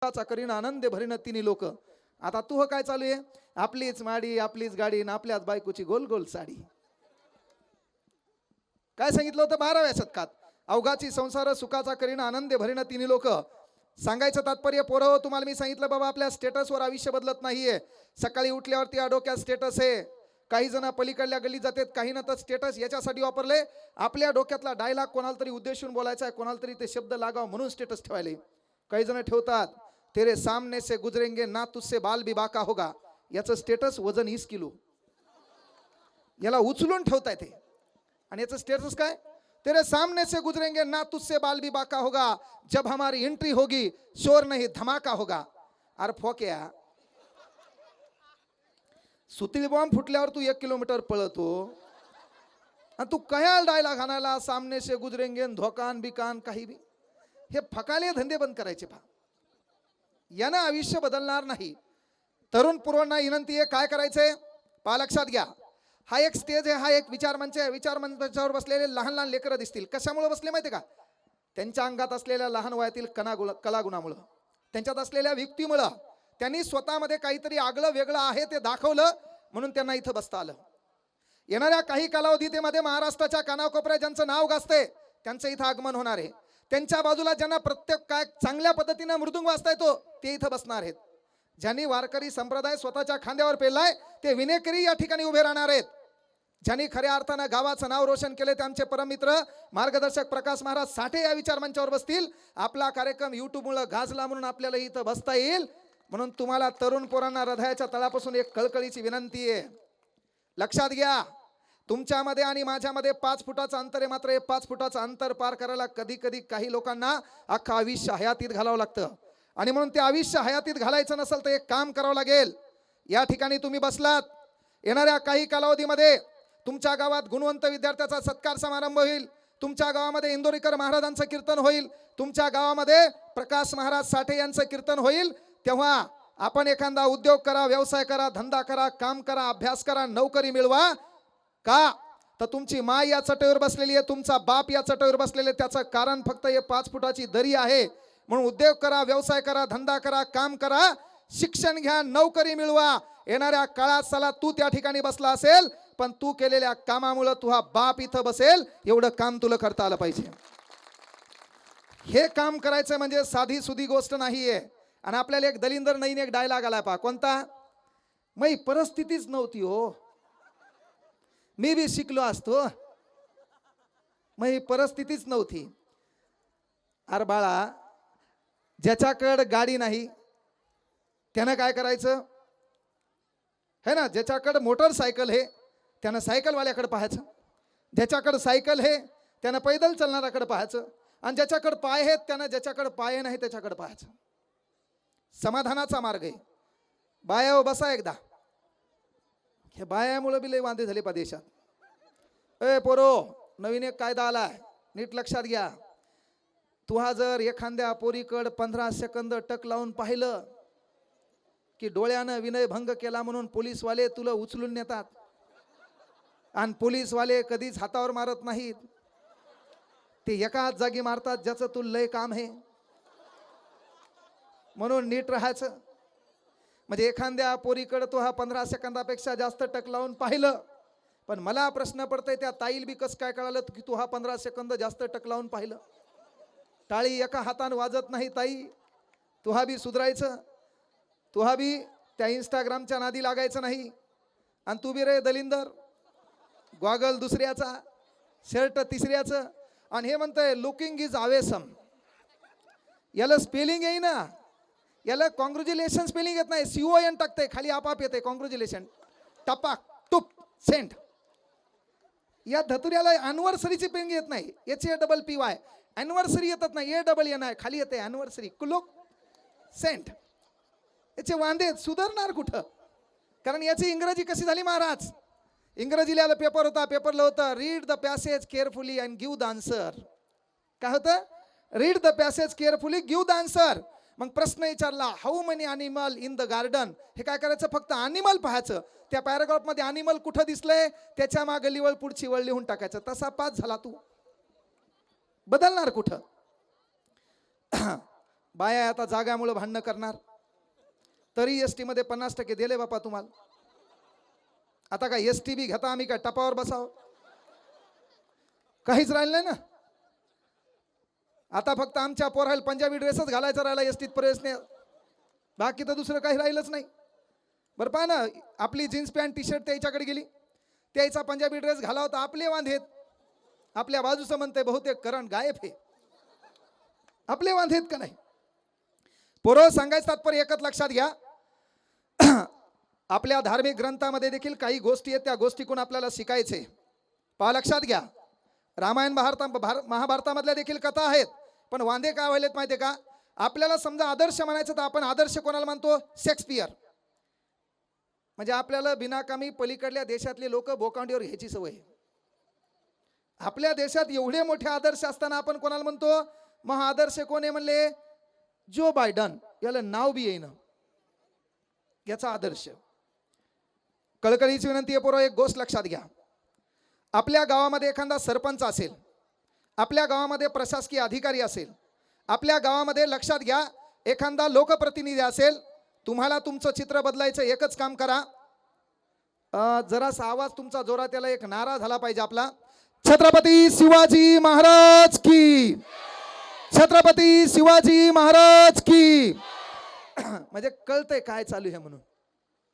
चा करीन आनंद भरीन तिन्ही लोक. आता तू काय चालू आहे? आपलीच माडी आपलीच गाडी न आपल्याच बायकोची गोल गोल साडी. काय सांगितलं होतं 12व्या शतकात? अवघाची संसार सुखाचा करीन आनंद भरीन तिन्ही लोक. सांगायचं तात्पर्य पोरं, तुम्हाला मी सांगितलं बाबा, आपल्या स्टेटसवर आयुष्य बदलत नाहीये. सकाळी उठल्यावरती डोक्यात स्टेटस आहे. काही जण पलीकडल्या गल्ली जातात, काही ना तर स्टेटस याच्यासाठी वापरले, आपल्या डोक्यातला डायलॉग कोणाला तरी उद्देशून बोलायचा आहे, कोणाला तरी ते शब्द लागाव म्हणून स्टेटस ठेवायले. काही जण ठेवतात तेरे सामने से गुजरेंगे ना तुझसे बाल भी बाका होगा. याचं स्टेटस वजन 20 किलो. याला उचलून ठेवता येते. आणि याचं स्टेटस काय? तेरे सामने से गुजरेंगे ना तुझसे बाल भी बाका होगा, जब हमारी एंट्री होगी शोर नहीं धमाका होगा. अरे फोक्या, सुतळी बॉम्ब फुटल्यावर तू 1 किलोमीटर पळतो आणि तू कयाल डायलॉग आणायला सामने से गुजरेंगे धोकान बिकान काही बी. हे फकाले धंदे बंद करायचे पहा. यानं आयुष्य बदलणार नाही. तरुण पूर्वांना विनंती आहे, काय करायचंय पहा, लक्षात घ्या. हा एक स्टेज आहे, हा एक विचारमंच आहे. विचारमंचावर बसलेले लहान लहान लेकरं दिसतील. कशामुळे बसले माहिती का? त्यांच्या अंगात असलेल्या लहान वयातील कलागुणामुळं, त्यांच्यात असलेल्या व्यक्तीमुळं. त्यांनी स्वतःमध्ये काहीतरी आगळं वेगळं आहे ते दाखवलं, म्हणून त्यांना इथं बसता आलं. येणाऱ्या काही कालावधीमध्ये महाराष्ट्राच्या कानाकोपऱ्यात ज्यांचं नाव गाजते त्यांचं इथं आगमन होणार आहे. त्यांच्या बाजूला ज्यांना प्रत्येक काय चांगल्या पद्धतीनं मृदुंग वाजता येतो ते इथं बसणार आहेत. ज्यांनी वारकरी संप्रदाय स्वतःच्या खांद्यावर पेललाय ते विनेकरी या ठिकाणी उभे राहणार आहेत. ज्यांनी खऱ्या अर्थानं गावाचं नाव रोशन केले ते आमचे परममित्र मार्गदर्शक प्रकाश महाराज साठे या विचारमंचावर बसतील. आपला कार्यक्रम युट्यूबमुळे गाजला म्हणून आपल्याला इथं बसता येईल. म्हणून तुम्हाला तरुण पोरांना हृदयाच्या तळापासून एक कळकळीची विनंती आहे, लक्षात घ्या. तुमच्यामध्ये आणि माझ्यामध्ये 5 फुटाचं अंतर आहे. मात्र हे 5 फुटाचं अंतर पार करायला कधी कधी काही लोकांना अख्खं आयुष्य हयातीत घालावं लागतं. आणि म्हणून ते आयुष्य हयातीत घालायचं नसेल तर एक काम करावं लागेल. या ठिकाणी तुम्ही बसलात, येणाऱ्या काही कालावधीमध्ये तुमच्या गावात गुणवंत विद्यार्थ्याचा सत्कार समारंभ होईल. तुमच्या गावामध्ये इंदोरीकर महाराजांचं कीर्तन होईल. तुमच्या गावामध्ये प्रकाश महाराज साठे यांचं कीर्तन होईल. तेव्हा आपण एखादा उद्योग करा, व्यवसाय करा, धंदा करा, काम करा, अभ्यास करा, नोकरी मिळवा. का तर तुमची माय या चटईवर बसलेली आहे, तुमचा बाप या चटईवर बसलेले. त्याचं कारण फक्त हे 5 फुटाची दरी आहे. म्हणून उद्योग करा, व्यवसाय करा, धंदा करा, काम करा, शिक्षण घ्या, नोकरी मिळवा. येणाऱ्या काळात साला तू त्या ठिकाणी बसला असेल, पण तू केलेल्या कामामुळे तुझा बाप इथं बसेल. एवढं काम तुला करता आलं पाहिजे. हे काम करायचं म्हणजे साधी सुधी गोष्ट नाहीये. आणि आपल्याला एक दलिंदर नईन एक डायलॉग आला पहा. कोणता? मै परिस्थितीच नव्हती हो, मी बी शिकलो असतो, मै परिस्थितीच नव्हती. अरे बाळा, ज्याच्याकडे गाडी नाही त्यानं काय करायचं है ना? ज्याच्याकडे मोटरसायकल आहे त्यानं सायकलवाल्याकडे पाहायचं. ज्याच्याकडे सायकल आहे त्यानं पैदल चालणाऱ्याकडे पाहायचं. आणि ज्याच्याकडे पाय आहेत त्यानं ज्याच्याकडे पाय नाही त्याच्याकडे पाहायचं. समाधानाचा मार्ग आहे. बायावर बसा एकदा. हे बायामुळे बी लय वांदे झाले पा देशात. पोरो, नवीन एक कायदा आलाय, नीट लक्षात घ्या. तुहा जर एखाद्या पोरीकडे 15 सेकंद टक लावून पाहिलं की डोळ्यानं विनयभंग केला म्हणून पोलीसवाले तुला उचलून नेतात. आणि पोलीसवाले कधीच हातावर मारत नाहीत, ते एकाच जागी मारतात ज्याचं तुला लय काम आहे. म्हणून नीट राहायचं. म्हणजे एखाद्या पोरीकडे तो हा 15 सेकंदापेक्षा जास्त टक लावून पाहिलं, पण मला प्रश्न पडतंय त्या ताईल बी कसं काय कळालं की तू हा 15 सेकंद जास्त टक लावून पाहिलं. टाळी एका हाताने वाजत नाही ताई. तुहा बी सुधरायचं. तुहा बी त्या इंस्टाग्रामच्या नादी लागायचं नाही. आणि तू बी रे दलिंदर, गॉगल दुसऱ्याचा, शर्ट तिसऱ्याचं. आणि हे म्हणतंय लुकिंग इज अवेसम. याला स्पेलिंग येई ना, याला कॉंग्रॅच्युलेशन स्पेलिंग येत नाही, CON टाकते खाली, आपाप येते कॉंग्रॅच्युलेशन, टपाक टुप सेंट. या धतुऱ्याला अॅनिव्हर्सरीची स्पेलिंग येत नाही, HAPPY. अॅनिव्हर्सरी येतच नाही, ANN आहे खाली येते अॅनिव्हर्सरी. कुलुक सेंट. याचे वांदे सुधारणार कुठं? कारण याची इंग्रजी कशी झाली महाराज? इंग्रजी लिहायला पेपर होता, पेपरला होतं read the passage carefully and give the answer. काय होतं? Read the passage carefully give the answer. मग प्रश्न विचारला, how many animal in the garden. हे काय करायचं? फक्त अॅनिमल पाहायचं. त्या पॅराग्राफमध्ये अॅनिमल कुठं दिसलंय त्याच्या मागे लिवळ पुढची वळ लिहून टाकायचं. तसा पास झाला तू. बदलणार कुठं? बाया आता जागामुळे भांडणं करणार, तरी एस टी मध्ये 50% दिले बापा तुम्हाला. आता काय एस टी बी घेता आम्ही काय टपावर बसाव? काहीच राहिलं नाही ना. आता फक्त आमच्या पोराला पंजाबी ड्रेसच घालायचा राहिला एसटीत प्रवेश नाही, बाकी तर दुसरं काही राहिलंच नाही. बरं पहा ना, आपली जीन्स पॅन्ट टी शर्ट त्याच्याकडे गेली, त्याचा पंजाबी ड्रेस घाला होता, आपले वांधेत. आपल्या बाजूचं म्हणते बहुतेक करण गायब आहे, आपले वांधेत का नाही? पोरं, सांगायचं तात्पर्य एकच लक्षात घ्या, आपल्या धार्मिक ग्रंथामध्ये देखील काही गोष्टी आहेत, त्या गोष्टीकडून आपल्याला शिकायचे. पहा, लक्षात घ्या, रामायण महाभारतामधल्या देखील कथा आहेत, पण वांदे काय व्हायलेत माहितीये का? आपल्याला समजा आदर्श म्हणायचं तर आपण आदर्श कोणाला मानतो? शेक्सपियर. म्हणजे आपल्याला बिनाकामी पलीकडल्या देशातले लोक बोकांडीवर घ्यायची सवय. आपल्या देशात एवढे मोठे आदर्श असताना आपण कोणाला म्हणतो? मग आदर्श कोण आहे म्हणले? जो बायडन, याला नाव बी येईन, याचा आदर्श. कळकळीची विनंती आहे पोरं, एक गोष्ट लक्षात घ्या, आपल्या गावामध्ये एखादा सरपंच असेल, आपल्या गावामध्ये प्रशासकीय अधिकारी असेल, आपल्या गावामध्ये लक्षात घ्या एखादा लोकप्रतिनिधी असेल, तुम्हाला तुमचं चित्र बदलायचं एकच काम करा. जरासा आवाज तुमचा जोरात, त्याला एक नारा झाला पाहिजे आपला, छत्रपती शिवाजी महाराज की, छत्रपती शिवाजी महाराज की. म्हणजे कळतंय काय चालू आहे म्हणून.